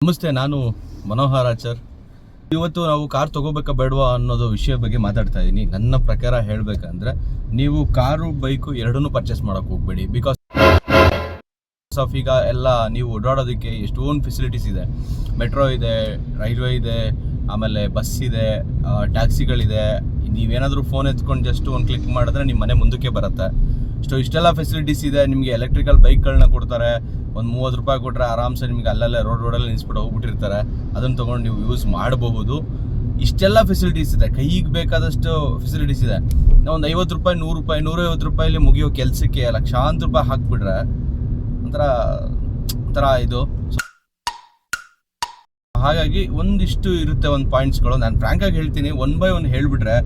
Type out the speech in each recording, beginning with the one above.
ನಮಸ್ತೆ, ನಾನು ಮನೋಹರಾಚಾರ್. ಇವತ್ತು ನಾವು ಕಾರ್ ತೊಗೋಬೇಕಾ ಬೇಡವಾ ಅನ್ನೋದು ವಿಷಯ ಬಗ್ಗೆ ಮಾತಾಡ್ತಾ ಇದ್ದೀನಿ. ನನ್ನ ಪ್ರಕಾರ ಹೇಳಬೇಕಂದ್ರೆ ನೀವು ಕಾರು ಬೈಕು ಎರಡನ್ನೂ ಪರ್ಚೇಸ್ ಮಾಡೋಕ್ಕೆ ಹೋಗಬೇಡಿ. ಬಿಕಾಸ್ ಆಫ್ ಈಗ ಎಲ್ಲ ನೀವು ಓಡಾಡೋದಕ್ಕೆ ಎಷ್ಟೊಂದು ಫೆಸಿಲಿಟೀಸ್ ಇದೆ. ಮೆಟ್ರೋ ಇದೆ, ರೈಲ್ವೆ ಇದೆ, ಆಮೇಲೆ ಬಸ್ ಇದೆ, ಟ್ಯಾಕ್ಸಿಗಳಿದೆ. ನೀವೇನಾದರೂ ಫೋನ್ ಎತ್ಕೊಂಡು ಜಸ್ಟ್ ಒಂದು ಕ್ಲಿಕ್ ಮಾಡಿದ್ರೆ ನಿಮ್ಮ ಮನೆ ಮುಂದಕ್ಕೆ ಬರುತ್ತೆ. ಇಷ್ಟೆಲ್ಲ ಫೆಸಿಲಿಟೀಸ್ ಇದೆ. ನಿಮಗೆ ಎಲೆಕ್ಟ್ರಿಕಲ್ ಬೈಕ್ಗಳನ್ನ ಕೊಡ್ತಾರೆ. ಒಂದು 30 ರೂಪಾಯಿ ಕೊಟ್ಟರೆ ಆರಾಮ್ಸೆ ನಿಮಗೆ ಅಲ್ಲಲ್ಲೇ ರೋಡಲ್ಲಿ ನಿಲ್ಲಿಸ್ಬಿಟ್ಟು ಹೋಗ್ಬಿಟ್ಟಿರ್ತಾರೆ. ಅದನ್ನು ತೊಗೊಂಡು ನೀವು ಯೂಸ್ ಮಾಡಬಹುದು. ಇಷ್ಟೆಲ್ಲ ಫೆಸಿಲಿಟೀಸ್ ಇದೆ, ಕೈಗೆ ಬೇಕಾದಷ್ಟು ಫೆಸಿಲಿಟೀಸ್ ಇದೆ. ಒಂದು 50 ರೂಪಾಯಿ, 100 ರೂಪಾಯಿ, 150 ರೂಪಾಯಲ್ಲಿ ಮುಗಿಯೋ ಕೆಲಸಕ್ಕೆ ಲಕ್ಷಾಂತರ ರೂಪಾಯಿ ಹಾಕ್ಬಿಟ್ರೆ ಒಂಥರ ಇದು. ಹಾಗಾಗಿ ಒಂದಿಷ್ಟು ಇರುತ್ತೆ ಒಂದು ಪಾಯಿಂಟ್ಸ್ಗಳು. ನಾನು ಫ್ರ್ಯಾಂಕಾಗಿ ಹೇಳ್ತೀನಿ, 1 by 1 ಹೇಳಿಬಿಟ್ರೆ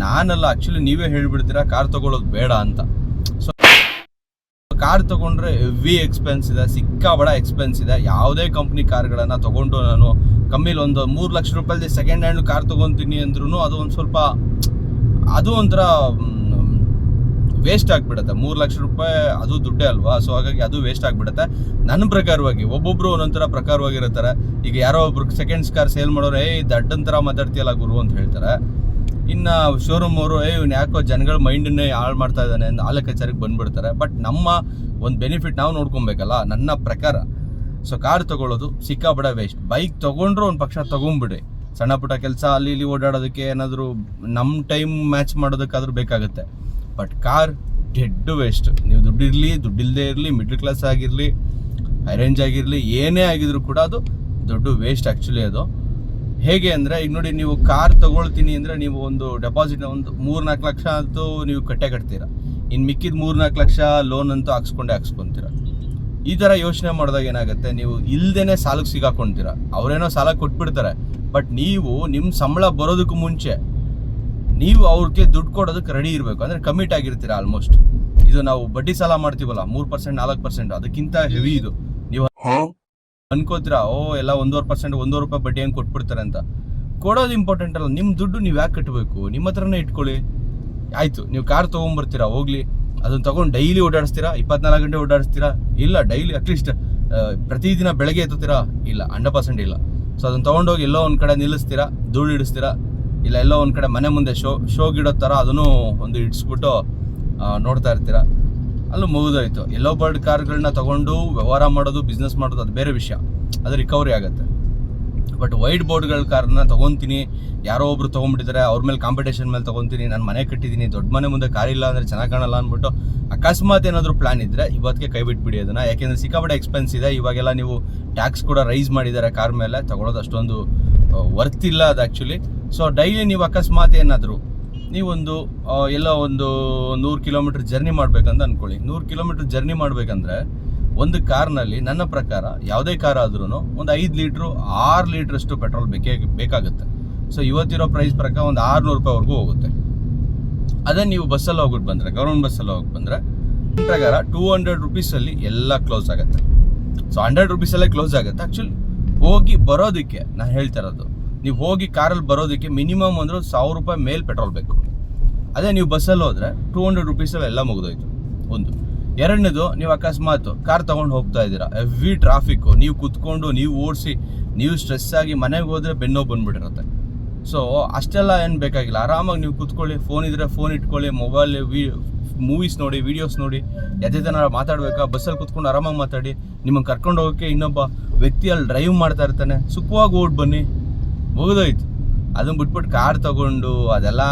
ನಾನಲ್ಲ, ಆ್ಯಕ್ಚುಲಿ ನೀವೇ ಹೇಳಿಬಿಡ್ತೀರಾ ಕಾರ್ ತೊಗೊಳ್ಳೋದು ಬೇಡ ಅಂತ. ಸೊ ಕಾರ್ ತೊಗೊಂಡ್ರೆ ಹೆವಿ ಎಕ್ಸ್ಪೆನ್ಸ್ ಇದೆ, ಸಿಕ್ಕಾಬಡ ಎಕ್ಸ್ಪೆನ್ಸ್ ಇದೆ. ಯಾವುದೇ ಕಂಪ್ನಿ ಕಾರ್ಗಳನ್ನು ತೊಗೊಂಡು ನಾನು ಕಮ್ಮಿಲಿ ಒಂದು 3 ಲಕ್ಷ ರೂಪಾಯಿಲಿ ಸೆಕೆಂಡ್ ಹ್ಯಾಂಡ್ ಕಾರ್ ತೊಗೊತೀನಿ ಅಂದ್ರೂ ಅದು ಒಂದು ಸ್ವಲ್ಪ ಅದು ಒಂಥರ ವೇಸ್ಟ್ ಆಗಿಬಿಡುತ್ತೆ. 3 ಲಕ್ಷ ರೂಪಾಯಿ ಅದು ದುಡ್ಡೇ ಅಲ್ವಾ. ಸೊ ಹಾಗಾಗಿ ಅದು ವೇಸ್ಟ್ ಆಗಿಬಿಡುತ್ತೆ ನನ್ನ ಪ್ರಕಾರವಾಗಿ. ಒಬ್ಬೊಬ್ಬರು ಒಂದೊಂಥರ ಪ್ರಕಾರವಾಗಿರ್ತಾರೆ. ಈಗ ಯಾರೋ ಒಬ್ರು ಸೆಕೆಂಡ್ಸ್ ಕಾರ್ ಸೇಲ್ ಮಾಡೋರು ದಡ್ಡಂತರ ಮಾತಾಡ್ತೀಯಲ್ಲ ಗುರು ಅಂತ ಹೇಳ್ತಾರೆ. ಇನ್ನು ಶೋರೂಮ್ ಅವರು ಇವ್ನು ಯಾಕೋ ಜನಗಳ ಮೈಂಡನ್ನೇ ಹಾಳು ಮಾಡ್ತಾ ಇದ್ದಾನೆ ಅಂತ ಲೆಕ್ಕಾಚಾರಕ್ಕೆ ಬಂದುಬಿಡ್ತಾರೆ. ಬಟ್ ನಮ್ಮ ಒಂದು ಬೆನಿಫಿಟ್ ನಾವು ನೋಡ್ಕೊಬೇಕಲ್ಲ ನನ್ನ ಪ್ರಕಾರ. ಸೊ ಕಾರ್ ತೊಗೊಳ್ಳೋದು ಸಿಕ್ಕಾಬಡ ವೇಸ್ಟ್. ಬೈಕ್ ತೊಗೊಂಡ್ರು ಒಂದು ಪಕ್ಷ ತೊಗೊಂಬಿಡಿ, ಸಣ್ಣ ಪುಟ್ಟ ಕೆಲಸ ಅಲ್ಲಿ ಇಲ್ಲಿ ಓಡಾಡೋದಕ್ಕೆ ಏನಾದರೂ ನಮ್ಮ ಟೈಮ್ ಮ್ಯಾಚ್ ಮಾಡೋದಕ್ಕಾದ್ರೂ ಬೇಕಾಗುತ್ತೆ. But car dead waste. ನೀವು ದುಡ್ಡಿರಲಿ, ದುಡ್ಡಿಲ್ಲದೆ ಇರಲಿ, ಮಿಡ್ಲ್ ಕ್ಲಾಸ್ ಆಗಿರಲಿ, ಹೈ ರೇಂಜ್ ಆಗಿರಲಿ, ಏನೇ ಆಗಿದ್ರು ಕೂಡ ಅದು ದೊಡ್ಡ ವೇಸ್ಟ್ ಆ್ಯಕ್ಚುಲಿ. ಅದು ಹೇಗೆ ಅಂದರೆ, ಈಗ ನೋಡಿ, ನೀವು ಕಾರ್ ತೊಗೊಳ್ತೀನಿ ಅಂದರೆ ನೀವು ಒಂದು ಡೆಪಾಸಿಟ್ ಒಂದು 3-4 ಲಕ್ಷ ಅಂತೂ ನೀವು ಕಟ್ತೀರ. ಇನ್ನು ಮಿಕ್ಕಿದ 3-4 ಲಕ್ಷ ಲೋನ್ ಅಂತೂ ಹಾಕ್ಸ್ಕೊಂತೀರ. ಈ ಥರ ಯೋಚನೆ ಮಾಡಿದಾಗ ಏನಾಗುತ್ತೆ, ನೀವು ಇಲ್ದೇ ಸಾಲಕ್ಕೆ ಸಿಗಾಕೊಳ್ತೀರ. ಅವರೇನೋ ಸಾಲ ಕೊಟ್ಬಿಡ್ತಾರೆ, ಬಟ್ ನೀವು ನಿಮ್ಮ ಸಂಬಳ ಬರೋದಕ್ಕೂ ಮುಂಚೆ ನೀವು ಅವ್ರಿಗೆ ದುಡ್ಡು ಕೊಡೋದಕ್ಕೆ ರೆಡಿ ಇರಬೇಕು. ಅಂದರೆ ಕಮಿಟ್ ಆಗಿರ್ತೀರ ಆಲ್ಮೋಸ್ಟ್. ಇದು ನಾವು ಬಡ್ಡಿ ಸಾಲ ಮಾಡ್ತೀವಲ್ಲ 3%, 4%, ಅದಕ್ಕಿಂತ ಹೆವಿ ಇದು. ನೀವು ಅನ್ಕೋತೀರಾ ಎಲ್ಲ 1.5%, 1 ರೂಪಾಯಿ ಬಡ್ಡಿ ಹೆಂಗೆ ಕೊಟ್ಬಿಡ್ತಾರೆ ಅಂತ. ಕೊಡೋದು ಇಂಪಾರ್ಟೆಂಟ್ ಅಲ್ಲ, ನಿಮ್ಮ ದುಡ್ಡು ನೀವು ಯಾಕೆ ಕಟ್ಟಬೇಕು? ನಿಮ್ಮ ಹತ್ರನೇ ಇಟ್ಕೊಳ್ಳಿ. ಆಯಿತು, ನೀವು ಕಾರ್ ತೊಗೊಂಬರ್ತೀರಾ, ಹೋಗ್ಲಿ. ಅದನ್ನು ತೊಗೊಂಡು ಡೈಲಿ ಓಡಾಡಿಸ್ತೀರಾ? 24 ಗಂಟೆ ಓಡಾಡಿಸ್ತೀರಾ? ಇಲ್ಲ. ಡೈಲಿ ಅಟ್ಲೀಸ್ಟ್ ಪ್ರತಿದಿನ ಬೆಳಗ್ಗೆ ಎತ್ತುತ್ತೀರಾ? ಇಲ್ಲ, 100% ಇಲ್ಲ. ಸೊ ಅದನ್ನು ತೊಗೊಂಡೋಗಿ ಎಲ್ಲೋ ಒಂದು ಕಡೆ ನಿಲ್ಲಿಸ್ತೀರಾ, ಧೂಳು ಇಡಿಸ್ತೀರಾ, ಇಲ್ಲ ಎಲ್ಲೋ ಒಂದು ಕಡೆ ಮನೆ ಮುಂದೆ ಶೋಗಿಡೋ ಥರ ಅದನ್ನು ಒಂದು ಇಡಿಸ್ಬಿಟ್ಟು ನೋಡ್ತಾ ಇರ್ತೀರಾ. ಅಲ್ಲೂ ಮುಗಿದೋಯ್ತು. ಎಲ್ಲೋ ಬರ್ಡ್ ಕಾರ್ಗಳನ್ನ ತೊಗೊಂಡು ವ್ಯವಹಾರ ಮಾಡೋದು, ಬಿಸ್ನೆಸ್ ಮಾಡೋದು ಅದು ಬೇರೆ ವಿಷಯ, ಅದು ರಿಕವರಿ ಆಗುತ್ತೆ. ಬಟ್ ವೈಟ್ ಬೋರ್ಡ್ಗಳ ಕಾರ್ನ ತೊಗೊತೀನಿ, ಯಾರೋ ಒಬ್ರು ತೊಗೊಂಡ್ಬಿಟ್ಟಿದ್ದಾರೆ, ಅವ್ರ ಮೇಲೆ ಕಾಂಪಿಟೇಷನ್ ಮೇಲೆ ತೊಗೊತೀನಿ, ನಾನು ಮನೆ ಕಟ್ಟಿದ್ದೀನಿ, ದೊಡ್ಡ ಮನೆ ಮುಂದೆ ಕಾರಿಲ್ಲ ಅಂದರೆ ಚೆನ್ನಾಗಿ ಕಾಣಲ್ಲ ಅಂದ್ಬಿಟ್ಟು ಅಕಸ್ಮಾತ್ ಏನಾದರೂ ಪ್ಲ್ಯಾನ್ ಇದ್ದರೆ ಇವತ್ತಿಗೆ ಕೈ ಬಿಟ್ಬಿಡಿ ಅದನ್ನು. ಯಾಕೆಂದರೆ ಸಿಕ್ಕಾಪಟ್ಟೆ ಎಕ್ಸ್ಪೆನ್ಸ್ ಇದೆ. ಇವಾಗೆಲ್ಲ ನೀವು ಟ್ಯಾಕ್ಸ್ ಕೂಡ ರೈಸ್ ಮಾಡಿದ್ದಾರೆ ಕಾರ್ ಮೇಲೆ, ತೊಗೊಳೋದು ಅಷ್ಟೊಂದು ವರ್ತ್ ಇಲ್ಲ ಅದು ಆ್ಯಕ್ಚುಲಿ. ಸೊ ಡೈಲಿ ನೀವು ಅಕಸ್ಮಾತ್ ಏನಾದರೂ ನೀವೊಂದು ಎಲ್ಲೋ ಒಂದು 100 ಕಿಲೋಮೀಟ್ರ್ ಜರ್ನಿ ಮಾಡಬೇಕಂತ ಅಂದ್ಕೊಳ್ಳಿ. 100 ಕಿಲೋಮೀಟ್ರ್ ಜರ್ನಿ ಮಾಡಬೇಕಂದ್ರೆ ಒಂದು ಕಾರ್ನಲ್ಲಿ ನನ್ನ ಪ್ರಕಾರ ಯಾವುದೇ ಕಾರ್ ಆದ್ರೂ ಒಂದು 5 ಲೀಟ್ರು 6 ಲೀಟ್ರಷ್ಟು ಪೆಟ್ರೋಲ್ ಬೇಕಾಗುತ್ತೆ. ಸೊ ಇವತ್ತಿರೋ ಪ್ರೈಸ್ ಪ್ರಕಾರ ಒಂದು 600 ರೂಪಾಯಿವರೆಗೂ ಹೋಗುತ್ತೆ. ಅದೇ ನೀವು ಬಸ್ಸಲ್ಲಿ ಹೋಗ್ಬಿಟ್ಟು ಬಂದರೆ, ಗೌರ್ಮೆಂಟ್ ಬಸ್ಸಲ್ಲಿ ಹೋಗಿ ಬಂದರೆ ನನ್ನ ಪ್ರಕಾರ 200 ರೂಪೀಸಲ್ಲಿ ಎಲ್ಲ ಕ್ಲೋಸ್ ಆಗುತ್ತೆ. ಸೊ 100 ರೂಪೀಸಲ್ಲೇ ಕ್ಲೋಸ್ ಆಗುತ್ತೆ. ಆ್ಯಕ್ಚುಲಿ ಹೋಗಿ ಬರೋದಕ್ಕೆ ನಾನು ಹೇಳ್ತಾ ಇರೋದು, ನೀವು ಹೋಗಿ ಕಾರಲ್ಲಿ ಬರೋದಕ್ಕೆ ಮಿನಿಮಮ್ ಅಂದ್ರೆ 1000 ರೂಪಾಯಿ ಮೇಲೆ ಪೆಟ್ರೋಲ್ ಬೇಕು. ಅದೇ ನೀವು ಬಸ್ಸಲ್ಲಿ ಹೋದರೆ 200 ರೂಪೀಸಲ್ಲಿ ಎಲ್ಲ ಮುಗಿದೋಯ್ತು. ಒಂದು. ಎರಡನೇದು, ನೀವು ಅಕಸ್ಮಾತ್ ಕಾರ್ ತೊಗೊಂಡು ಹೋಗ್ತಾ ಇದ್ದೀರಾ, ಹೆವಿ ಟ್ರಾಫಿಕ್ಕು, ನೀವು ಕುತ್ಕೊಂಡು ನೀವು ಓಡಿಸಿ ನೀವು ಸ್ಟ್ರೆಸ್ ಆಗಿ ಮನೆಗೆ ಹೋದರೆ ಬೆನ್ನೋವು ಬಂದುಬಿಟ್ಟಿರುತ್ತೆ. ಸೊ ಅಷ್ಟೆಲ್ಲ ಏನು ಬೇಕಾಗಿಲ್ಲ, ಆರಾಮಾಗಿ ನೀವು ಕುತ್ಕೊಳ್ಳಿ. ಫೋನ್ ಇದ್ದರೆ ಫೋನ್ ಇಟ್ಕೊಳ್ಳಿ, ಮೊಬೈಲ್ ಮೂವೀಸ್ ನೋಡಿ, ವೀಡಿಯೋಸ್ ನೋಡಿ. ಯಾವ್ದಾನ ಮಾತಾಡಬೇಕಾ, ಬಸ್ಸಲ್ಲಿ ಕುತ್ಕೊಂಡು ಆರಾಮಾಗಿ ಮಾತಾಡಿ. ನಿಮ್ಮನ್ನು ಕರ್ಕೊಂಡು ಹೋಗೋಕ್ಕೆ ಇನ್ನೊಬ್ಬ ವ್ಯಕ್ತಿ ಅಲ್ಲಿ ಡ್ರೈವ್ ಮಾಡ್ತಾ ಇರ್ತಾನೆ, ಸುಖವಾಗಿ ಓಡ್ ಬನ್ನಿ, ಮುಗಿದೋಯ್ತು. ಅದನ್ನು ಬಿಟ್ಬಿಟ್ಟು ಕಾರ್ ತೊಗೊಂಡು ಅದೆಲ್ಲ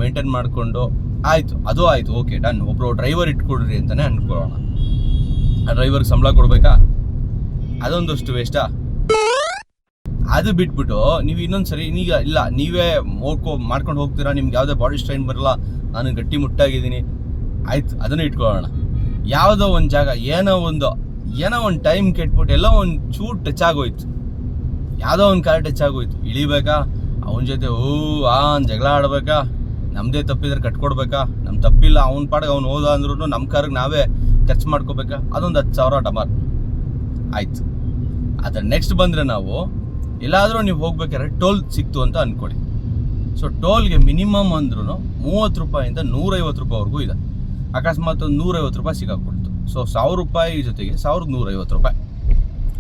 ಮೇಂಟೈನ್ ಮಾಡಿಕೊಂಡು ಆಯಿತು, ಅದು ಆಯಿತು, ಓಕೆ ಡನ್. ಒಬ್ಬರು ಡ್ರೈವರ್ ಇಟ್ಕೊಡ್ರಿ ಅಂತಲೇ ಅಂದ್ಕೊಳ್ಳೋಣ. ಆ ಡ್ರೈವರ್ಗೆ ಸಂಬಳ ಕೊಡಬೇಕಾ? ಅದೊಂದಷ್ಟು ವೇಸ್ಟಾ? ಅದು ಬಿಟ್ಬಿಟ್ಟು ನೀವು ಇನ್ನೊಂದು ಸರಿ ಈಗ ಇಲ್ಲ, ನೀವೇ ಮಾಡ್ಕೊಂಡು ಹೋಗ್ತೀರಾ, ನಿಮ್ಗೆ ಯಾವುದೇ ಬಾಡಿ ಸ್ಟ್ರೈನ್ ಬರಲ್ಲ, ನಾನು ಗಟ್ಟಿ ಮುಟ್ಟಾಗಿದ್ದೀನಿ, ಆಯಿತು, ಅದನ್ನು ಇಟ್ಕೊಳ್ಳೋಣ. ಯಾವುದೋ ಒಂದು ಜಾಗ ಏನೋ ಒಂದು ಟೈಮ್ ಕೆಟ್ಬಿಟ್ಟು ಎಲ್ಲೋ ಒಂದು ಚೂರು ಟಚ್ ಆಗೋಯ್ತು, ಯಾವುದೋ ಒಂದು ಕಾರ್ ಟಚ್ ಆಗೋಯ್ತು, ಇಳಿಬೇಕಾ? ಅವನ ಜೊತೆ ಜಗಳ ಆಡ್ಬೇಕಾ? ನಮ್ಮದೇ ತಪ್ಪಿದ್ರೆ ಕಟ್ಕೊಡ್ಬೇಕಾ? ನಮ್ಮ ತಪ್ಪಿಲ್ಲ, ಅವ್ನ ಪಾಡಿಗೆ ಅವ್ನು ಹೋದ ಅಂದ್ರೂ ನಮ್ಮ ಕಾರ್ಗೆ ನಾವೇ ಖರ್ಚು ಮಾಡ್ಕೋಬೇಕಾ? ಅದೊಂದು 10,000 ಡಮಾರ್ ಆಯಿತು. ಅದರ ನೆಕ್ಸ್ಟ್ ಬಂದರೆ ನಾವು ಎಲ್ಲಾದರೂ ನೀವು ಹೋಗ್ಬೇಕಾದ್ರೆ ಟೋಲ್ ಸಿಕ್ತು ಅಂತ ಅಂದ್ಕೊಳ್ಳಿ. ಸೊ ಟೋಲ್ಗೆ ಮಿನಿಮಮ್ ಅಂದ್ರೂ 30 ರೂಪಾಯಿಂದ 150 ರೂಪಾಯಿವರೆಗೂ ಇದೆ. ಅಕಸ್ಮಾತ್ ಒಂದು 150 ರೂಪಾಯಿ ಸಿಗಾಕ್ಬಿಡ್ತು. ಸೊ 1000 ರೂಪಾಯಿ ಜೊತೆಗೆ 1150 ರೂಪಾಯಿ,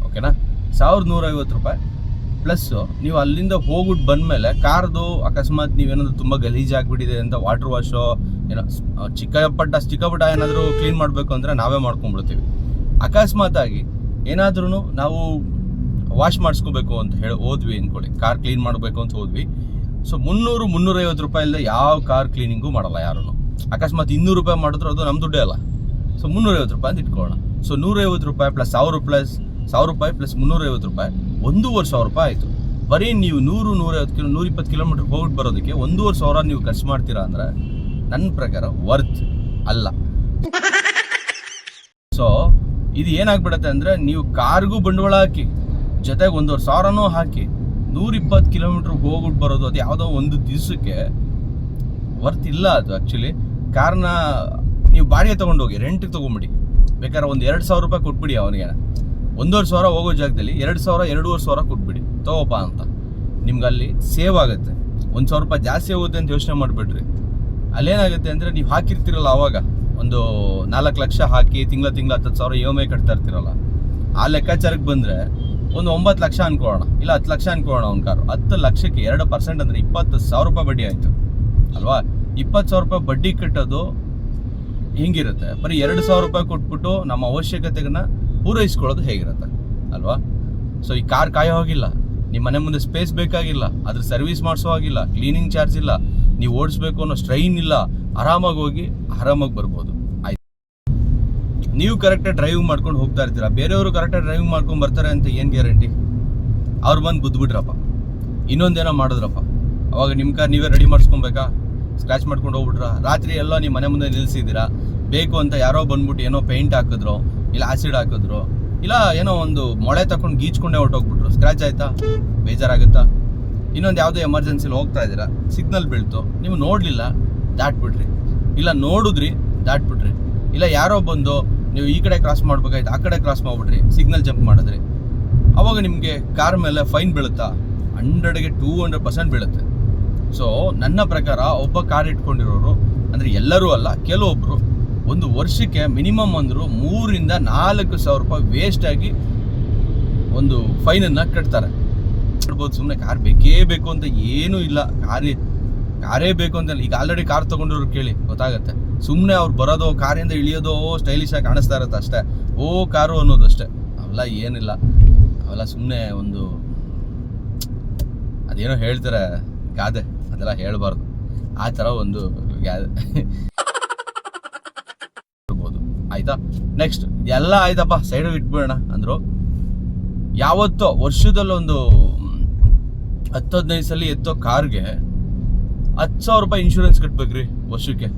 ಓಕೆನಾ? 1150 ರೂಪಾಯಿ. ಪ್ಲಸ್ಸು ನೀವು ಅಲ್ಲಿಂದ ಹೋಗ್ಬಿಟ್ಟು ಬಂದಮೇಲೆ ಕಾರ್ದು ಅಕಸ್ಮಾತ್ ನೀವೇನಾದರೂ ತುಂಬ ಗಲೀಜಾಗಿಬಿಟ್ಟಿದೆ ಅಂತ ವಾಟರ್ ವಾಶೋ ಏನೋ ಚಿಕ್ಕಪಟ್ಟ ಏನಾದರೂ ಕ್ಲೀನ್ ಮಾಡಬೇಕು ಅಂದರೆ ನಾವೇ ಮಾಡ್ಕೊಂಡ್ಬಿಡ್ತೀವಿ. ಅಕಸ್ಮಾತಾಗಿ ಏನಾದ್ರೂ ನಾವು ವಾಶ್ ಮಾಡಿಸ್ಕೋಬೇಕು ಅಂತ ಹೋದ್ವಿ ಅಂದ್ಕೊಳ್ಳಿ, ಕಾರ್ ಕ್ಲೀನ್ ಮಾಡಬೇಕು ಅಂತ ಹೋದ್ವಿ. ಸೊ 300-350 ರೂಪಾಯಿ ಇಲ್ಲದೆ ಯಾವ ಕಾರ್ ಕ್ಲೀನಿಂಗು ಮಾಡಲ್ಲ ಯಾರೂ. ಅಕಸ್ಮಾತ್ 200 ರೂಪಾಯಿ ಮಾಡಿದ್ರು ಅದು ನಮ್ಮ ದುಡ್ಡೇ ಅಲ್ಲ. ಸೊ 350 ರೂಪಾಯಿ ಅಂತ ಇಟ್ಕೊಳ್ಳೋಣ. ಸೊ 150 ರೂಪಾಯಿ ಪ್ಲಸ್ 1000 ರೂಪಾಯಿ ಪ್ಲಸ್ 350 ರೂಪಾಯಿ 1,500 ರೂಪಾಯಿ ಆಯಿತು. ಬರೀ ನೀವು 100-150 ಕಿಲೋಮೀಟರ್ ಹೋಗ್ಬಿಟ್ಟು ಬರೋದಕ್ಕೆ 1,500 ನೀವು ಖರ್ಚು ಮಾಡ್ತೀರಾ ಅಂದರೆ ನನ್ನ ಪ್ರಕಾರ ವರ್ತ್ ಅಲ್ಲ. ಸೊ ಇದು ಏನಾಗ್ಬಿಡತ್ತೆ ಅಂದರೆ ನೀವು ಕಾರ್ಗೂ ಬಂಡವಾಳ ಹಾಕಿ ಜೊತೆಗೆ 1,500 ಹಾಕಿ 120 ಕಿಲೋಮೀಟ್ರ್ ಹೋಗ್ಬಿಟ್ಟು ಬರೋದು ಅದು ಯಾವುದೋ ಒಂದು ದಿವಸಕ್ಕೆ ವರ್ತ್ ಇಲ್ಲ. ಅದು ಆ್ಯಕ್ಚುಲಿ ಕಾರ್ನ ನೀವು ಬಾಡಿಗೆ ತೊಗೊಂಡೋಗಿ ರೆಂಟಿಗೆ ತೊಗೊಂಬಿಡಿ, ಬೇಕಾದ್ರೆ ಒಂದು 2,000 ರೂಪಾಯಿ ಕೊಟ್ಬಿಡಿ ಅವನಿಗೆ. 1,500 ಹೋಗೋ ಜಾಗದಲ್ಲಿ 2,000-2,500 ಕೊಟ್ಬಿಡಿ ತಗೋಪ್ಪ ಅಂತ. ನಿಮ್ಗೆ ಅಲ್ಲಿ ಸೇವ್ ಆಗುತ್ತೆ. 1,000 ರೂಪಾಯಿ ಜಾಸ್ತಿ ಹೋಗುತ್ತೆ ಅಂತ ಯೋಚನೆ ಮಾಡಿಬಿಡ್ರಿ. ಅಲ್ಲೇನಾಗುತ್ತೆ ಅಂದರೆ ನೀವು ಹಾಕಿರ್ತೀರಲ್ಲ ಆವಾಗ ಒಂದು 4 ಲಕ್ಷ ಹಾಕಿ ತಿಂಗಳ 10,000 EMI ಕಟ್ತಾ ಇರ್ತೀರಲ್ಲ, ಆ ಲೆಕ್ಕಾಚಾರಕ್ಕೆ ಬಂದರೆ ಒಂದು 9 ಲಕ್ಷ ಅನ್ಕೊಳ್ಳೋಣ, ಇಲ್ಲ 10 ಲಕ್ಷ ಅನ್ಕೊಳ್ಳೋಣ. ಒಂದು ಕಾರು 10 ಲಕ್ಷಕ್ಕೆ 2% ಅಂದರೆ 20,000 ರೂಪಾಯಿ ಬಡ್ಡಿ ಆಯಿತು ಅಲ್ವಾ. 20,000 ರೂಪಾಯಿ ಬಡ್ಡಿ ಕಟ್ಟೋದು ಹಿಂಗಿರುತ್ತೆ. ಬರೀ 2,000 ರೂಪಾಯಿ ಕೊಟ್ಬಿಟ್ಟು ನಮ್ಮ ಅವಶ್ಯಕತೆಗಳನ್ನ ಪೂರೈಸ್ಕೊಳ್ಳೋದು ಹೇಗಿರುತ್ತೆ ಅಲ್ವಾ. ಸೊ ಈ ಕಾರ್ ಕಾಯೋ ಹೋಗಿಲ್ಲ, ನಿಮ್ಮ ಮನೆ ಮುಂದೆ ಸ್ಪೇಸ್ ಬೇಕಾಗಿಲ್ಲ, ಅದ್ರ ಸರ್ವಿಸ್ ಮಾಡಿಸೋ ಆಗಿಲ್ಲ, ಕ್ಲೀನಿಂಗ್ ಚಾರ್ಜ್ ಇಲ್ಲ, ನೀವು ಓಡಿಸ್ಬೇಕು ಅನ್ನೋ ಸ್ಟ್ರೈನ್ ಇಲ್ಲ, ಆರಾಮಾಗಿ ಹೋಗಿ ಆರಾಮಾಗಿ ಬರ್ಬೋದು. ಆಯ್ತು, ನೀವು ಕರೆಕ್ಟಾಗಿ ಡ್ರೈವ್ ಮಾಡ್ಕೊಂಡು ಹೋಗ್ತಾ ಇರ್ತೀರಾ, ಬೇರೆಯವರು ಕರೆಕ್ಟಾಗಿ ಡ್ರೈವ್ ಮಾಡ್ಕೊಂಡು ಬರ್ತಾರೆ ಅಂತ ಏನು ಗ್ಯಾರಂಟಿ? ಅವ್ರು ಬಂದು ಗುದ್ಬಿಟ್ರಪ್ಪ, ಇನ್ನೊಂದೇನೋ ಮಾಡಿದ್ರಪ್ಪ, ಅವಾಗ ನಿಮ್ಮ ಕಾರ್ ನೀವೇ ರೆಡಿ ಮಾಡಿಸ್ಕೊಬೇಕಾ? ಸ್ಕ್ರ್ಯಾಚ್ ಮಾಡ್ಕೊಂಡು ಹೋಗ್ಬಿಟ್ರ? ರಾತ್ರಿ ಎಲ್ಲ ನಿಮ್ಮ ಮನೆ ಮುಂದೆ ನಿಲ್ಲಿಸಿದ್ದೀರಾ, ಬೇಕು ಅಂತ ಯಾರೋ ಬಂದ್ಬಿಟ್ಟು ಏನೋ ಪೇಂಟ್ ಹಾಕಿದ್ರು, ಇಲ್ಲ ಆ್ಯಸಿಡ್ ಹಾಕಿದ್ರು, ಇಲ್ಲ ಏನೋ ಒಂದು ಮೊಳೆ ತಗೊಂಡು ಗೀಚ್ಕೊಂಡೇ ಹೊರಟೋಗ್ಬಿಟ್ರು, ಸ್ಕ್ರ್ಯಾಚ್ ಆಯಿತಾ? ಬೇಜಾರಾಗುತ್ತಾ? ಇನ್ನೊಂದು ಯಾವುದೋ ಎಮರ್ಜೆನ್ಸಿಲಿ ಹೋಗ್ತಾ ಇದ್ದೀರಾ, ಸಿಗ್ನಲ್ ಬೀಳ್ತು, ನೀವು ನೋಡಲಿಲ್ಲ, ದಾಟ್ಬಿಟ್ರಿ, ಇಲ್ಲ ನೋಡಿದ್ರಿ ದಾಟ್ಬಿಟ್ರಿ, ಇಲ್ಲ ಯಾರೋ ಬಂದು ನೀವು ಈ ಕಡೆ ಕ್ರಾಸ್ ಮಾಡ್ಬೇಕಾಯ್ತು ಆ ಕಡೆ ಕ್ರಾಸ್ ಮಾಡಿಬಿಟ್ರಿ, ಸಿಗ್ನಲ್ ಜಂಪ್ ಮಾಡಿದ್ರಿ, ಅವಾಗ ನಿಮಗೆ ಕಾರ್ ಮೇಲೆ ಫೈನ್ ಬೀಳುತ್ತಾ? 100ಗೆ 200% ಬೀಳುತ್ತೆ. ಸೊ ನನ್ನ ಪ್ರಕಾರ ಒಬ್ಬ ಕಾರ್ ಇಟ್ಕೊಂಡಿರೋರು ಅಂದರೆ ಎಲ್ಲರೂ ಅಲ್ಲ, ಕೆಲವೊಬ್ಬರು ಒಂದು ವರ್ಷಕ್ಕೆ ಮಿನಿಮಮ್ ಅಂದರೂ 3,000-4,000 ರೂಪಾಯಿ ವೇಸ್ಟಾಗಿ ಒಂದು ಫೈನನ್ನು ಕಟ್ತಾರೆ. ಮಾಡ್ಬೋದು, ಸುಮ್ಮನೆ ಕಾರ್ ಬೇಕೇ ಬೇಕು ಅಂತ ಏನೂ ಇಲ್ಲ, ಕಾರೇ ಬೇಕು ಅಂತ. ಈಗ ಆಲ್ರೆಡಿ ಕಾರ್ ತೊಗೊಂಡಿರೋರು ಕೇಳಿ ಗೊತ್ತಾಗುತ್ತೆ. ಸುಮ್ಮನೆ ಅವ್ರು ಬರೋದು, ಕಾರಿಂದ ಇಳಿಯೋದು ಸ್ಟೈಲಿಶ್ ಆಗಿ ಕಾಣಿಸ್ತಾ ಇರುತ್ತೆ ಅಷ್ಟೇ, ಕಾರು ಅನ್ನೋದು ಅಷ್ಟೇ. ಅವೆಲ್ಲ ಏನಿಲ್ಲ, ಅವೆಲ್ಲ ಸುಮ್ಮನೆ ಒಂದು ಅದೇನೋ ಹೇಳ್ತಾರೆ ಗಾದೆ, ಅದೆಲ್ಲ ಹೇಳಬಾರ್ದು. ಆ ಥರ ಒಂದು ಗಾದೆ ಇರ್ಬೋದು. ಆಯ್ತಾ, ನೆಕ್ಸ್ಟ್ ಎಲ್ಲ ಆಯ್ತಪ್ಪ ಸೈಡಿಗೆ ಇಟ್ಬಿಡೋಣ ಅಂದರು. ಯಾವತ್ತೋ ವರ್ಷದಲ್ಲೊಂದು 10-15 ಸಲ ಎತ್ತೋ ಕಾರ್ಗೆ 10,000 ರೂಪಾಯಿ ಇನ್ಶೂರೆನ್ಸ್ ಕಟ್ಬೇಕ್ರಿ ವರ್ಷಕ್ಕೆ.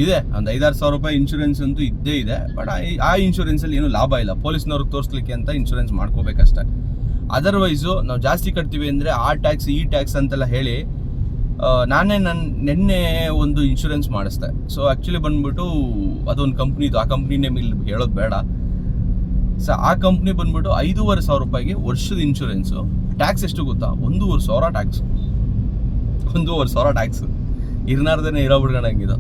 ಇದೆ ಒಂದು 5,000-6,000 ರೂಪಾಯಿ ಇನ್ಶೂರೆನ್ಸ್ ಅಂತೂ ಇದ್ದೇ ಇದೆ. ಬಟ್ ಆ ಇನ್ಶೂರೆನ್ಸಲ್ಲಿ ಏನೂ ಲಾಭ ಇಲ್ಲ, ಪೊಲೀಸ್ನವ್ರಿಗೆ ತೋರಿಸ್ಲಿಕ್ಕೆ ಅಂತ ಇನ್ಶೂರೆನ್ಸ್ ಮಾಡ್ಕೋಬೇಕಷ್ಟೆ. ಅದರ್ವೈಸು ನಾವು ಜಾಸ್ತಿ ಕಟ್ತೀವಿ ಅಂದರೆ ಆ ಟ್ಯಾಕ್ಸ್ ಈ ಟ್ಯಾಕ್ಸ್ ಅಂತೆಲ್ಲ ಹೇಳಿ ನೆನ್ನೆ ಒಂದು ಇನ್ಶೂರೆನ್ಸ್ ಮಾಡಿಸ್ದೆ. ಸೊ ಆ್ಯಕ್ಚುಲಿ ಬಂದ್ಬಿಟ್ಟು ಅದೊಂದು ಕಂಪ್ನಿದು, ಆ ಕಂಪ್ನಿ ನೇಮ್ ಇಲ್ಲಿ ಹೇಳೋದು ಬೇಡ. ಸೊ ಆ ಕಂಪ್ನಿ ಬಂದ್ಬಿಟ್ಟು 5,500 ರೂಪಾಯಿಗೆ ವರ್ಷದ ಇನ್ಶೂರೆನ್ಸು. ಟ್ಯಾಕ್ಸ್ ಎಷ್ಟು ಗೊತ್ತಾ? 1,500 ಟ್ಯಾಕ್ಸ್. 1,500 ಟ್ಯಾಕ್ಸ್ ಇರ್ನಾರ್ದೇ ಇರೋ ಬಿಡ್ಕೊಂಡಂಗಿದು.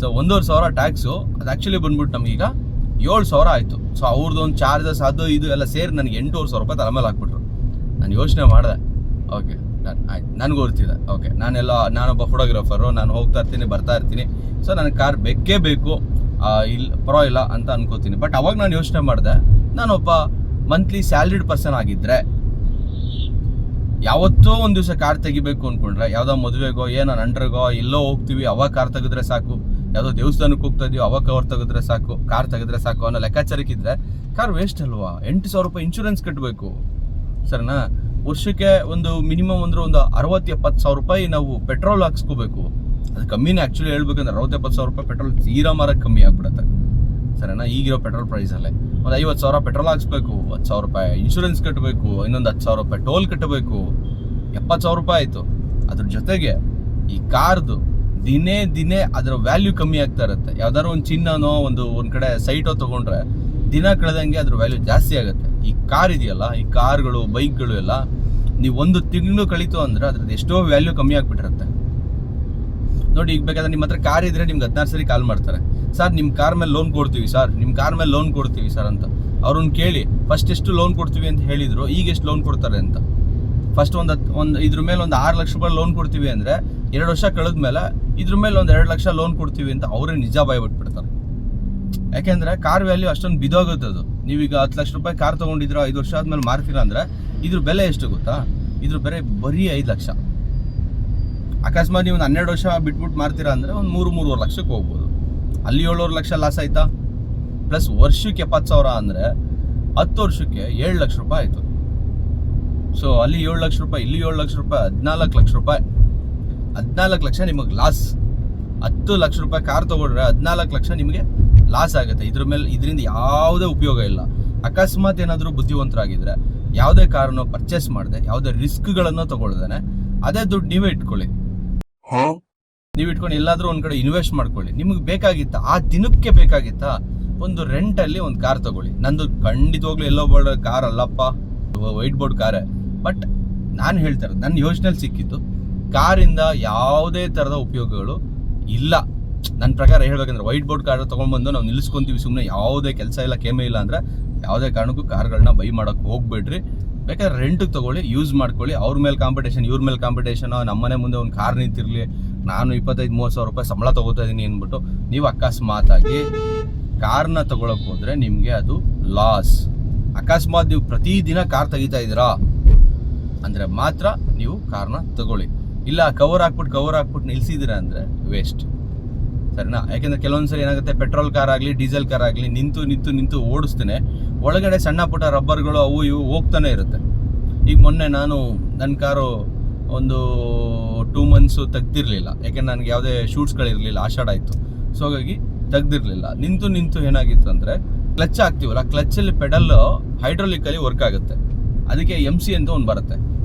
ಸೊ 1,500 ಟ್ಯಾಕ್ಸು, ಅದು ಆ್ಯಕ್ಚುಲಿ ಬಂದ್ಬಿಟ್ಟು ನಮಗೀಗ 7,000 ಆಯಿತು. ಸೊ ಅವ್ರದ್ದೊಂದು ಚಾರ್ಜಸ್ ಅದು ಇದು ಎಲ್ಲ ಸೇರಿ ನನಗೆ 8,500 ರೂಪಾಯಿ ತಲೆ ಮೇಲೆ ಹಾಕ್ಬಿಟ್ರು. ನಾನು ಯೋಚನೆ ಮಾಡಿದೆ, ಓಕೆ ಡನ್ ಆಯ್ತು, ನನಗೆ ಗೊತ್ತಿದೆ, ಓಕೆ ನಾನೊಬ್ಬ ಫೋಟೋಗ್ರಾಫರು, ನಾನು ಹೋಗ್ತಾ ಇರ್ತೀನಿ ಬರ್ತಾ ಇರ್ತೀನಿ, ಸೊ ನನಗೆ ಕಾರ್ ಬೇಕೇ ಬೇಕು, ಇಲ್ಲ ಪರವಾಗಿಲ್ಲ ಅಂತ ಅನ್ಕೋತೀನಿ. ಬಟ್ ಅವಾಗ ನಾನು ಯೋಚನೆ ಮಾಡಿದೆ, ನಾನೊಬ್ಬ ಮಂತ್ಲಿ ಸ್ಯಾಲ್ರಿಡ್ ಪರ್ಸನ್ ಆಗಿದ್ದರೆ ಯಾವತ್ತೋ ಒಂದು ದಿವಸ ಕಾರ್ ತೆಗಿಬೇಕು ಅಂದ್ಕೊಂಡ್ರೆ, ಯಾವುದೋ ಮದುವೆಗೋ ಏನೋ ನಂಟ್ರಿಗೋ ಎಲ್ಲೋ ಹೋಗ್ತೀವಿ ಅವಾಗ ಕಾರ್ ತೆಗೆದ್ರೆ ಸಾಕು, ಯಾವುದೋ ದೇವಸ್ಥಾನಕ್ಕೆ ಹೋಗ್ತಾ ಇದೀವಿ ಅವಾಗ ಕಾರ್ ತೆಗೆದ್ರೆ ಸಾಕು ಅನ್ನೋ ಲೆಕ್ಕಾಚಾರಕ್ಕಿದ್ರೆ ಕಾರ್ ವೇಸ್ಟ್ ಅಲ್ವಾ? 8,000 ರೂಪಾಯಿ ಇನ್ಶೂರೆನ್ಸ್ ಕಟ್ಟಬೇಕು, ಸರಿನಾ? ವರ್ಷಕ್ಕೆ ಒಂದು ಮಿನಿಮಮ್ ಅಂದ್ರೆ ಒಂದು 60,000-70,000 ರೂಪಾಯಿ ನಾವು ಪೆಟ್ರೋಲ್ ಹಾಕ್ಸ್ಕೋಬೇಕು. ಅದು ಕಮ್ಮಿನೇ ಆ್ಯಕ್ಚುಲಿ ಹೇಳ್ಬೇಕಂದ್ರೆ 60,000-70,000 ರೂಪಾಯಿ ಪೆಟ್ರೋಲ್ ತೀರಾ ಮಾರಕ್ಕೆ ಕಮ್ಮಿ ಆಗ್ಬಿಡುತ್ತೆ, ಸರಿನಾ? ಈಗಿರೋ ಪೆಟ್ರೋಲ್ ಪ್ರೈಸಲ್ಲೇ ಒಂದು 50,000 ಪೆಟ್ರೋಲ್ ಹಾಕ್ಸ್ಬೇಕು, 10,000 ರೂಪಾಯಿ ಇನ್ಶೂರೆನ್ಸ್ ಕಟ್ಟಬೇಕು, ಇನ್ನೊಂದು 10,000 ರೂಪಾಯಿ ಟೋಲ್ ಕಟ್ಟಬೇಕು, 70,000 ರೂಪಾಯಿ ಆಯಿತು. ಅದ್ರ ಜೊತೆಗೆ ಈ ಕಾರ್ದು ದಿನೇ ಅದರ ವ್ಯಾಲ್ಯೂ ಕಮ್ಮಿ ಆಗ್ತಾ ಇರುತ್ತೆ. ಯಾವ್ದಾದ್ರು ಒಂದು ಚಿನ್ನನೋ ಒಂದು ಕಡೆ ಸೈಟೋ ತೊಗೊಂಡ್ರೆ ದಿನ ಕಳೆದಂಗೆ ಅದ್ರ ವ್ಯಾಲ್ಯೂ ಜಾಸ್ತಿ ಆಗುತ್ತೆ. ಈ ಕಾರ್ ಇದೆಯಲ್ಲ, ಈ ಕಾರ್ಗಳು ಬೈಕ್ಗಳು ಎಲ್ಲ ನೀವು ಒಂದು ತಿಂಗಳು ಕಳೀತು ಅಂದರೆ ಅದ್ರದ್ದು ಎಷ್ಟೋ ವ್ಯಾಲ್ಯೂ ಕಮ್ಮಿ ಆಗಿಬಿಟ್ಟಿರುತ್ತೆ. ನೋಡಿ, ಈಗ ಬೇಕಾದ್ರೆ ನಿಮ್ಮ ಹತ್ರ ಕಾರ್ ಇದ್ರೆ ನಿಮ್ಗೆ 16 ಸರಿ ಕಾಲ್ ಮಾಡ್ತಾರೆ, ಸರ್ ನಿಮ್ಮ ಕಾರ್ ಮೇಲೆ ಲೋನ್ ಕೊಡ್ತೀವಿ ಸರ್, ನಿಮ್ಮ ಕಾರ್ ಮೇಲೆ ಲೋನ್ ಕೊಡ್ತೀವಿ ಸರ್ ಅಂತ. ಅವ್ರನ್ನ ಕೇಳಿ ಫಸ್ಟ್ ಎಷ್ಟು ಲೋನ್ ಕೊಡ್ತೀವಿ ಅಂತ ಹೇಳಿದ್ರು, ಈಗ ಎಷ್ಟು ಲೋನ್ ಕೊಡ್ತಾರೆ ಅಂತ. ಫಸ್ಟ್ ಒಂದು ಇದ್ರ ಮೇಲೆ ಒಂದು 6 ಲಕ್ಷ ರೂಪಾಯಿ ಲೋನ್ ಕೊಡ್ತೀವಿ ಅಂದರೆ 2 ವರ್ಷ ಕಳೆದ್ಮೇಲೆ ಇದ್ರ ಮೇಲೆ ಒಂದು 2 ಲಕ್ಷ ಲೋನ್ ಕೊಡ್ತೀವಿ ಅಂತ ಅವರೇ ನಿಜ ಬಿಟ್ಬಿಡ್ತಾರೆ. ಯಾಕೆಂದರೆ ಕಾರ್ ವ್ಯಾಲ್ಯೂ ಅಷ್ಟೊಂದು ಬಿದೋಗುತ್ತೆ. ಅದು ನೀವೀಗ 10 ಲಕ್ಷ ರೂಪಾಯಿ ಕಾರ್ ತೊಗೊಂಡಿದ್ರ 5 ವರ್ಷ ಆದ್ಮೇಲೆ ಮಾರ್ತೀರಾ ಅಂದರೆ ಇದ್ರ ಬೆಲೆ ಎಷ್ಟು ಗೊತ್ತಾ? ಇದ್ರ ಬೆಲೆ ಬರೀ 5 ಲಕ್ಷ. ಅಕಸ್ಮಾತ್ ನೀವು 12 ವರ್ಷ ಬಿಟ್ಬಿಟ್ಟು ಮಾರ್ತೀರಾ ಅಂದರೆ ಒಂದು 3-3.5 ಲಕ್ಷಕ್ಕೆ ಹೋಗ್ಬೋದು. ಅಲ್ಲಿ 7 ಲಕ್ಷ ಲಾಸ್ ಆಯ್ತಾ? ಪ್ಲಸ್ ವರ್ಷಕ್ಕೆ 70,000 ಅಂದರೆ 10 ವರ್ಷಕ್ಕೆ 7 ಲಕ್ಷ ರೂಪಾಯಿ ಆಯಿತು. ಸೊ ಅಲ್ಲಿ 7 ಲಕ್ಷ ರೂಪಾಯಿ, ಇಲ್ಲಿ 7 ಲಕ್ಷ ರೂಪಾಯಿ, 14 ಲಕ್ಷ ರೂಪಾಯಿ. 14 ಲಕ್ಷ ನಿಮಗೆ ಲಾಸ್. 10 ಲಕ್ಷ ರೂಪಾಯಿ ಕಾರ್ ತೊಗೊಂಡ್ರೆ 14 ಲಕ್ಷ ನಿಮಗೆ ಲಾಸ್ ಆಗುತ್ತೆ. ಇದರಿಂದ ಯಾವುದೇ ಉಪಯೋಗ ಇಲ್ಲ. ಅಕಸ್ಮಾತ್ ಏನಾದರೂ ಬುದ್ಧಿವಂತರಾಗಿದ್ದರೆ ಯಾವುದೇ ಕಾರನ್ನು ಪರ್ಚೇಸ್ ಮಾಡದೆ, ಯಾವುದೇ ರಿಸ್ಕ್ಗಳನ್ನು ತಗೊಳ್ದೇನೆ ಅದೇ ದುಡ್ಡು ನೀವೇ ಇಟ್ಕೊಳ್ಳಿ. ನೀವು ಇಟ್ಕೊಂಡು ಎಲ್ಲಾದರೂ ಒಂದು ಕಡೆ ಇನ್ವೆಸ್ಟ್ ಮಾಡ್ಕೊಳ್ಳಿ. ನಿಮಗೆ ಬೇಕಾಗಿತ್ತಾ, ಆ ದಿನಕ್ಕೆ ಬೇಕಾಗಿತ್ತಾ, ಒಂದು ರೆಂಟಲ್ಲಿ ಒಂದು ಕಾರ್ ತಗೊಳ್ಳಿ. ನಂದು ಖಂಡಿತವಾಗ್ಲೂ ಎಲ್ಲೋ ಬೋರ್ಡ್ ಕಾರ್ ಅಲ್ಲಪ್ಪ, ವೈಟ್ ಬೋರ್ಡ್ ಕಾರೇ. ಬಟ್ ನಾನು ಹೇಳ್ತಾರೆ, ನನ್ನ ಯೋಚನೆಯಲ್ಲಿ ಸಿಕ್ಕಿತ್ತು, ಕಾರಿಂದ ಯಾವುದೇ ಥರದ ಉಪಯೋಗಗಳು ಇಲ್ಲ ನನ್ನ ಪ್ರಕಾರ. ಹೇಳ್ಬೇಕಂದ್ರೆ ವೈಟ್ ಬೋರ್ಡ್ ಕಾರ್ ತೊಗೊಂಡ್ಬಂದು ನಾವು ನಿಲ್ಲಿಸ್ಕೊಂತೀವಿ ಸುಮ್ಮನೆ, ಯಾವುದೇ ಕೆಲಸ ಇಲ್ಲ, ಕೇಮೆ ಇಲ್ಲ ಅಂದರೆ ಯಾವುದೇ ಕಾರಣಕ್ಕೂ ಕಾರ್ಗಳನ್ನ ಬೈ ಮಾಡೋಕ್ಕೆ ಹೋಗ್ಬೇಡ್ರಿ. ಬೇಕಾದ್ರೆ ರೆಂಟಿಗೆ ತೊಗೊಳ್ಳಿ, ಯೂಸ್ ಮಾಡ್ಕೊಳ್ಳಿ. ಅವ್ರ ಮೇಲೆ ಕಾಂಪಿಟೇಷನ್, ಇವ್ರ ಮೇಲೆ ಕಾಂಪಿಟೇಷನ್. ನಮ್ಮನೆ ಮುಂದೆ ಒಂದು ಕಾರ್ ನಿಂತಿರಲಿ, ನಾನು 25-30 ಸಾವಿರ ರೂಪಾಯಿ ಸಂಬಳ ತೊಗೋತಾ ಇದ್ದೀನಿ ಅಂದ್ಬಿಟ್ಟು ನೀವು ಅಕಸ್ಮಾತಾಗಿ ಕಾರ್ನ ತೊಗೊಳಕ್ಕೆ ಹೋದರೆ ನಿಮಗೆ ಅದು ಲಾಸ್. ಅಕಸ್ಮಾತ್ ನೀವು ಪ್ರತಿದಿನ ಕಾರ್ ತೆಗಿತಾ ಇದ್ದೀರಾ ಅಂದರೆ ಮಾತ್ರ ನೀವು ಕಾರ್ನ ತಗೊಳ್ಳಿ. ಇಲ್ಲ ಕವರ್ ಹಾಕ್ಬಿಟ್ಟು ನಿಲ್ಸಿದ್ದೀರಾ ಅಂದರೆ ವೇಸ್ಟ್. ಸರಿನಾ? ಯಾಕೆಂದರೆ ಕೆಲವೊಂದ್ಸರಿ ಏನಾಗುತ್ತೆ, ಪೆಟ್ರೋಲ್ ಕಾರ್ ಆಗಲಿ ಡೀಸೆಲ್ ಕಾರ್ ಆಗಲಿ ನಿಂತು ಓಡಿಸ್ತೇನೆ, ಒಳಗಡೆ ಸಣ್ಣ ಪುಟ್ಟ ರಬ್ಬರ್ಗಳು ಅವು ಇವು ಹೋಗ್ತಾನೆ ಇರುತ್ತೆ. ಈಗ ಮೊನ್ನೆ ನಾನು ನನ್ನ ಕಾರು ಒಂದು 2 ಮಂತ್ಸು ತೆಗ್ದಿರಲಿಲ್ಲ, ಯಾಕೆಂದ್ರೆ ನನಗೆ ಯಾವುದೇ ಶೂಟ್ಸ್ಗಳಿರಲಿಲ್ಲ, ಆಷಾಢ ಆಯಿತು. ಸೊ ಹಾಗಾಗಿ ತೆಗ್ದಿರಲಿಲ್ಲ. ನಿಂತು ಏನಾಗಿತ್ತು ಅಂದರೆ, ಕ್ಲಚ್ ಹಾಕ್ತೀವಲ್ಲ, ಕ್ಲಚ್ಚಲ್ಲಿ ಪೆಡಲ್ ಹೈಡ್ರೋಲಿಕಲ್ಲಿ ವರ್ಕ್ ಆಗುತ್ತೆ. ಅದಕ್ಕೆ MC ಅಂತ ಒಂದು ಬರುತ್ತೆ.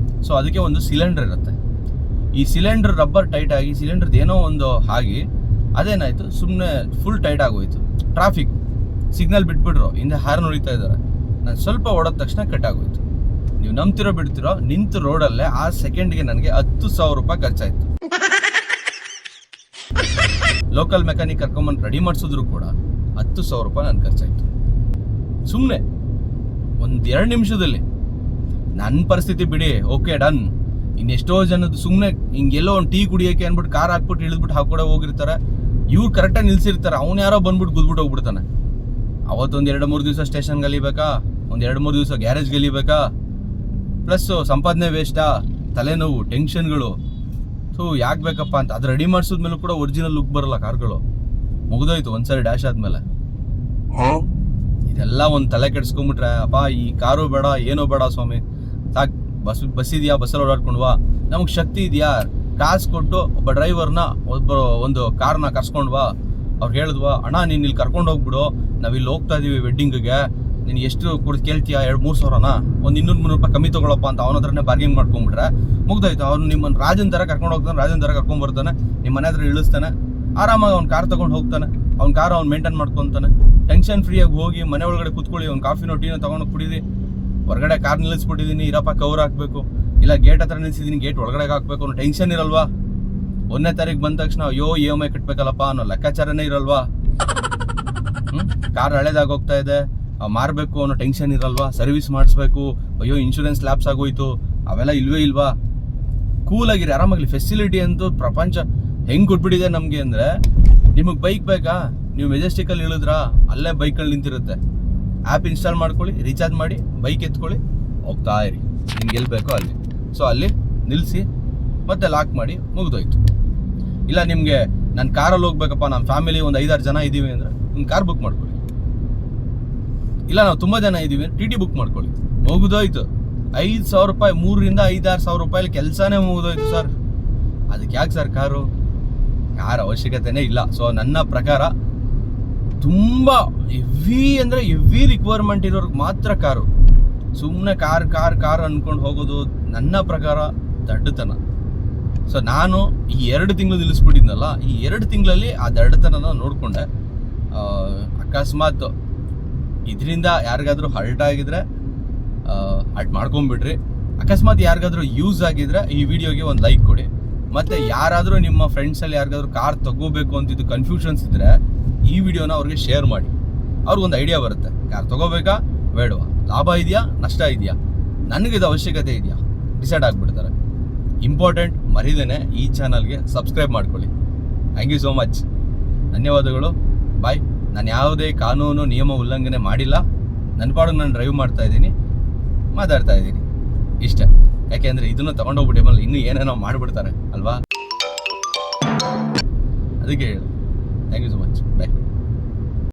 ಸೊ ಅದಕ್ಕೆ ಒಂದು ಸಿಲಿಂಡರ್ ಇರುತ್ತೆ. ಈ ಸಿಲಿಂಡರ್ ರಬ್ಬರ್ ಟೈಟ್ ಆಗಿ ಸಿಲಿಂಡರ್ದು ಏನೋ ಒಂದು ಆಗಿ ಅದೇನಾಯಿತು, ಸುಮ್ಮನೆ ಫುಲ್ ಟೈಟ್ ಆಗೋಯ್ತು. ಟ್ರಾಫಿಕ್ ಸಿಗ್ನಲ್ ಬಿಟ್ಬಿಟ್ರು, ಹಿಂದೆ ಹಾರ್ನ್ ಹೊಡಿತಾ ಇದ್ದಾರೆ. ನಾನು ಸ್ವಲ್ಪ ಓಡೋದ ತಕ್ಷಣ ಕಟ್ ಆಗೋಯ್ತು. ನೀವು ನಂಬ್ತಿರೋ ಬಿಡ್ತಿರೋ, ನಿಂತು ರೋಡಲ್ಲೇ ಆ ಸೆಕೆಂಡ್ಗೆ ನನಗೆ 10,000 ರೂಪಾಯಿ ಖರ್ಚಾಯಿತು. ಲೋಕಲ್ ಮೆಕ್ಯಾನಿಕ್ ಕರ್ಕೊಂಬಂದು ರೆಡಿ ಮಾಡಿಸಿದ್ರು ಕೂಡ 10,000 ರೂಪಾಯಿ ನನ್ನ ಖರ್ಚಾಯಿತು. ಸುಮ್ಮನೆ 1-2 ನಿಮಿಷದಲ್ಲಿ. ನನ್ನ ಪರಿಸ್ಥಿತಿ ಬಿಡಿ, ಓಕೆ ಡನ್. ಇನ್ನೆಷ್ಟೋ ಜನದ್ದು ಸುಮ್ಮನೆ ಹಿಂಗೆಲ್ಲೋ ಒಂದು ಟೀ ಕುಡಿಯೋಕೆ ಅಂದ್ಬಿಟ್ಟು ಕಾರ್ ಹಾಕ್ಬಿಟ್ಟು ಇಳಿದ್ಬಿಟ್ಟು ಹಾಕೊಡೆ ಹೋಗಿರ್ತಾರೆ. ಇವ್ರು ಕರೆಕ್ಟಾಗಿ ನಿಲ್ಸಿರ್ತಾರೆ, ಅವ್ನು ಯಾರೋ ಬಂದ್ಬಿಟ್ಟು ಗುದ್ಬಿಟ್ಟು ಹೋಗ್ಬಿಡ್ತಾನೆ. ಅವತ್ತೊಂದು 2-3 ದಿವಸ ಸ್ಟೇಷನ್ ಗಲಿಬೇಕಾ, ಒಂದು 2-3 ದಿವಸ ಗ್ಯಾರೇಜ್ ಗಲಿಬೇಕಾ, ಪ್ಲಸ್ ಸಂಪಾದನೆ ವೇಸ್ಟಾ, ತಲೆನೋವು, ಟೆನ್ಷನ್ಗಳು. ಸೊ ಯಾಕೆ ಬೇಕಪ್ಪ ಅಂತ. ಅದು ರೆಡಿ ಮಾಡಿಸಿದ್ಮೇಲೂ ಕೂಡ ಒರಿಜಿನಲ್ ಲುಕ್ ಬರಲ್ಲ ಕಾರ್ಗಳು. ಮುಗಿದೋಯ್ತು ಒಂದ್ಸರಿ ಡ್ಯಾಶ್ ಆದ್ಮೇಲೆ. ಇದೆಲ್ಲ ಒಂದು ತಲೆ ಕೆಡಿಸ್ಕೊಂಬಿಟ್ರೆ, ಅಪ್ಪ ಈ ಕಾರು ಬೇಡ, ಏನೋ ಬೇಡ ಸ್ವಾಮಿ, ಸಾಕು. ಬಸ್ ಇದೆಯಾ, ಬಸ್ಸಲ್ಲಿ ಓಡಾಡ್ಕೊಂಡ್ವಾ, ನಮಗೆ ಶಕ್ತಿ ಇದೆಯಾ, ಕಾಸು ಕೊಟ್ಟು ಒಬ್ಬ ಡ್ರೈವರ್ನ ಒಂದು ಕಾರ್ನ ಕರ್ಸ್ಕೊಂಡ್ವಾ, ಅವ್ರಿಗೆ ಹೇಳಿದ್ವಾ, ಅಣ್ಣ ನೀನು ಇಲ್ಲಿ ಕರ್ಕೊಂಡು ಹೋಗ್ಬಿಡು, ನಾವಿಲ್ಲಿ ಹೋಗ್ತಾ ಇದೀವಿ ವೆಡ್ಡಿಂಗ್ಗೆ, ನೀನು ಎಷ್ಟು ಕೊಡು ಕೇಳ್ತೀಯಾ, 2-3 ಸಾವಿರನ, ಒಂದು 200-300 ರೂಪಾಯಿ ಕಮ್ಮಿ ತೊಗೊಳಪ್ಪ ಅಂತ ಅವನ ಹತ್ರನೇ ಬಾರ್ಗಿಂಗ್ ಮಾಡ್ಕೊಂಡ್ಬಿಟ್ರೆ ಮುಗ್ದೋಯ್ತು. ಅವ್ನು ನಿಮ್ಮನ್ನು ರಾಜನ್ ಥರ ಕರ್ಕೊಂಡು ಹೋಗ್ತಾನೆ, ರಾಜನ್ ಥರ ಕರ್ಕೊಂಡ್ಬರ್ತಾನೆ, ನಿಮ್ಮ ಮನೆ ಹತ್ರ ಇಳಿಸ್ತಾನೆ, ಆರಾಮಾಗಿ ಅವ್ನು ಕಾರ್ ತೊಗೊಂಡು ಹೋಗ್ತಾನೆ, ಅವ್ನ ಕಾರ್ ಅವ್ನು ಮೇಂಟೈನ್ ಮಾಡ್ಕೊತಾನೆ. ಟೆನ್ಷನ್ ಫ್ರೀಯಾಗಿ ಹೋಗಿ ಮನೆ ಒಳಗಡೆ ಕೂತ್ಕೊಳ್ಳಿ, ಒಂದು ಕಾಫಿನೋ ಟೀನೋ ತೊಗೊಂಡು ಕುಡೀರಿ. ಹೊರಗಡೆ ಕಾರ್ ನಿಲ್ಲಿಸ್ಬಿಟ್ಟಿದ್ದೀನಿ, ಇರಪ್ಪ ಕವರ್ ಹಾಕಬೇಕು, ಇಲ್ಲ ಗೇಟ್ ಹತ್ರ ನಿಲ್ಸಿದ್ದೀನಿ, ಗೇಟ್ ಒಳಗಡೆ ಹಾಕಬೇಕು ಅನ್ನೋ ಟೆನ್ಷನ್ ಇರಲ್ವಾ? 1ನೇ ತಾರೀಕು ಬಂದ ತಕ್ಷಣ ಅಯ್ಯೋ EMI ಕಟ್ಟಬೇಕಲ್ಲಪ್ಪ ಅನ್ನೋ ಲೆಕ್ಕಾಚಾರನೇ ಇರಲ್ವಾ? ಕಾರ್ ಹಳೇದಾಗಿ ಹೋಗ್ತಾ ಇದೆ, ಮಾರಬೇಕು ಅನ್ನೋ ಟೆನ್ಷನ್ ಇರಲ್ವಾ? ಸರ್ವಿಸ್ ಮಾಡಿಸ್ಬೇಕು, ಅಯ್ಯೋ ಇನ್ಶೂರೆನ್ಸ್ ಲ್ಯಾಪ್ಸ್ ಆಗೋಯ್ತು, ಅವೆಲ್ಲ ಇಲ್ವಾ? ಕೂಲಾಗಿರಿ, ಆರಾಮಾಗಲಿ. ಫೆಸಿಲಿಟಿ ಅಂತೂ ಪ್ರಪಂಚ ಹೆಂಗೆ ಕೊಟ್ಬಿಟ್ಟಿದೆ ನಮಗೆ ಅಂದರೆ, ನಿಮಗೆ ಬೈಕ್ ಬೇಕಾ, ನೀವು ಮೆಜೆಸ್ಟಿಕಲ್ಲಿ ಇಳಿದ್ರಾ, ಅಲ್ಲೇ ಬೈಕ್ಗಳು ನಿಂತಿರುತ್ತೆ. ಆ್ಯಪ್ ಇನ್ಸ್ಟಾಲ್ ಮಾಡ್ಕೊಳ್ಳಿ, ರೀಚಾರ್ಜ್ ಮಾಡಿ, ಬೈಕ್ ಎತ್ಕೊಳ್ಳಿ, ಹೋಗ್ತಾ ಇರಿ ನಿಮ್ಗೆ ಎಲ್ಲಿ ಬೇಕೋ ಅಲ್ಲಿ. ಸೊ ಅಲ್ಲಿ ನಿಲ್ಲಿಸಿ ಮತ್ತೆ ಲಾಕ್ ಮಾಡಿ, ಮುಗಿದೋಯ್ತು. ಇಲ್ಲ ನಿಮಗೆ ನಾನು ಕಾರಲ್ಲಿ ಹೋಗ್ಬೇಕಪ್ಪ, ನಮ್ಮ ಫ್ಯಾಮಿಲಿ ಒಂದು 5-6 ಜನ ಇದ್ದೀವಿ ಅಂದರೆ ಒಂದು ಕಾರ್ ಬುಕ್ ಮಾಡ್ಕೊಳ್ಳಿ. ಇಲ್ಲ ನಾವು ತುಂಬ ಜನ ಇದ್ದೀವಿ ಅಂದರೆ TT ಬುಕ್ ಮಾಡ್ಕೊಳ್ಳಿ, ಮುಗಿದೋಯ್ತು. 5,000 ರೂಪಾಯಿ, 3,000-5,000 ಸಾವಿರ ರೂಪಾಯಲ್ಲಿ ಕೆಲಸನೇ ಮುಗಿದೋಯ್ತು ಸರ್. ಅದಕ್ಕೆ ಯಾಕೆ ಸರ್ ಕಾರು ಅವಶ್ಯಕತೆನೇ ಇಲ್ಲ. ಸೊ ನನ್ನ ಪ್ರಕಾರ ತುಂಬ ಹೆವಿ ರಿಕ್ವೈರ್ಮೆಂಟ್ ಇರೋರ್ಗೆ ಮಾತ್ರ ಕಾರು. ಸುಮ್ಮನೆ ಕಾರ್ ಅಂದ್ಕೊಂಡು ಹೋಗೋದು ನನ್ನ ಪ್ರಕಾರ ದಡ್ಡತನ. ಸೊ ನಾನು ಈ 2 ತಿಂಗಳು ನಿಲ್ಲಿಸ್ಬಿಟ್ಟಿದ್ನಲ್ಲ, ಈ 2 ತಿಂಗಳಲ್ಲಿ ಆ ದಡ್ಡತನನ ನೋಡಿಕೊಂಡೆ. ಅಕಸ್ಮಾತ್ ಇದರಿಂದ ಯಾರಿಗಾದ್ರೂ ಹರ್ಟ್ ಆಗಿದ್ರೆ ಹರ್ಟ್ ಮಾಡ್ಕೊಂಬಿಡ್ರಿ. ಅಕಸ್ಮಾತ್ ಯಾರಿಗಾದ್ರೂ ಯೂಸ್ ಆಗಿದ್ರೆ ಈ ವಿಡಿಯೋಗೆ ಒಂದು ಲೈಕ್ ಕೊಡಿ. ಮತ್ತು ಯಾರಾದರೂ ನಿಮ್ಮ ಫ್ರೆಂಡ್ಸಲ್ಲಿ ಯಾರಿಗಾದ್ರೂ ಕಾರ್ ತಗೋಬೇಕು ಅಂತಿದ್ದು ಕನ್ಫ್ಯೂಷನ್ಸ್ ಇದ್ದರೆ ಈ ವಿಡಿಯೋನ ಅವ್ರಿಗೆ ಶೇರ್ ಮಾಡಿ, ಅವ್ರಿಗೊಂದು ಐಡಿಯಾ ಬರುತ್ತೆ. ಕಾರ್ ತೊಗೋಬೇಕಾ ಬೇಡವಾ, ಲಾಭ ಇದೆಯಾ ನಷ್ಟ ಇದೆಯಾ, ನನಗಿದು ಅವಶ್ಯಕತೆ ಇದೆಯಾ, ಡಿಸೈಡ್ ಆಗಿಬಿಡ್ತಾರೆ. ಇಂಪಾರ್ಟೆಂಟ್, ಮರಿದೇನೆ ಈ ಚಾನಲ್ಗೆ ಸಬ್ಸ್ಕ್ರೈಬ್ ಮಾಡ್ಕೊಳ್ಳಿ. ಥ್ಯಾಂಕ್ ಯು ಸೋ ಮಚ್, ಧನ್ಯವಾದಗಳು, ಬಾಯ್. ನಾನು ಯಾವುದೇ ಕಾನೂನು ನಿಯಮ ಉಲ್ಲಂಘನೆ ಮಾಡಿಲ್ಲ, ನನ್ನ ಪಾಡಿಗೆ ನಾನು ಡ್ರೈವ್ ಮಾಡ್ತಾ ಇದ್ದೀನಿ, ಮಾತಾಡ್ತಾ ಇದ್ದೀನಿ ಇಷ್ಟೇ. ಯಾಕೆಂದರೆ ಇದನ್ನು ತೊಗೊಂಡೋಗ್ಬಿಟ್ಟು ಇನ್ನೂ ಏನೇನೋ ಮಾಡಿಬಿಡ್ತಾರೆ ಅಲ್ವಾ, ಅದಕ್ಕೆ ಹೇಳಿ.